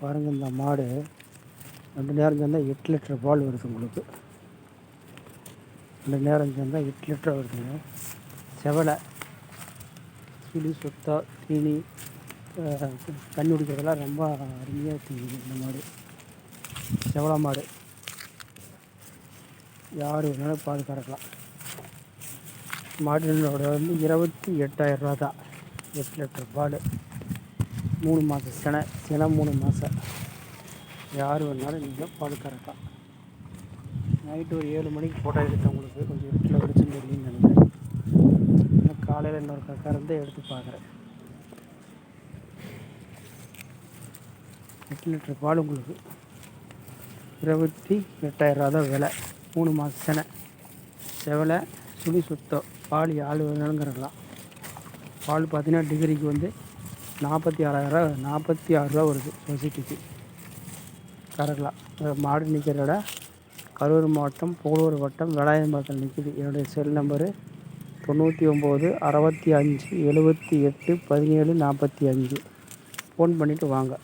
பாருங்கள், இந்த மாடு 2 நேரம் சேர்ந்தால் 8 லிட்டர் பால் வருது உங்களுக்கு. 2 நேரம் சேர்ந்தால் 8 லிட்டர் வருதுங்க. செவலை சுழி சுத்தா தீனி தண்ணி குடிக்கிறதெல்லாம் ரொம்ப அருமையாக தீங்குது இந்த மாடு. செவலை மாடு யார் வேணாலும் பால் கறக்கலாம். மாட்டினோட வந்து 28,000 ரூபா தான். 8 லிட்டர் பால், 3 மாதம் சினை 3 மாதம். யார் வேணாலும் நீங்கள் பால் கறக்கலாம். நைட்டு ஒரு 7 மணிக்கு ஃபோட்டோ எடுத்தேன் உங்களுக்கு. கொஞ்சம் வீட்டில் வெளிச்சம் தெரியலன்னு நினைக்கிறேன். காலையில் இன்னொரு கறந்து எடுத்து பார்க்குறேன். 8 லிட்டர் பால் உங்களுக்கு 28,000 ரூபா தான் விலை. 3 மாதம் சினை, செவலை, சுழி சுத்தம். பால் யார் வேணாலும் கறக்கலாம். பால் பார்த்தீங்கன்னா டிகிரிக்கு வந்து 46 ரூபா வருது சொசைட்டிக்கு. கறக்கலாம். மாடு நிற்கிற இடம் கரூர் மாவட்டம் புகழூர் வட்டம் வெளாயம்பாளையத்தில் நிற்கிது. என்னுடைய செல் நம்பரு 99 65 78 17 45. ஃபோன் பண்ணிவிட்டு வாங்க.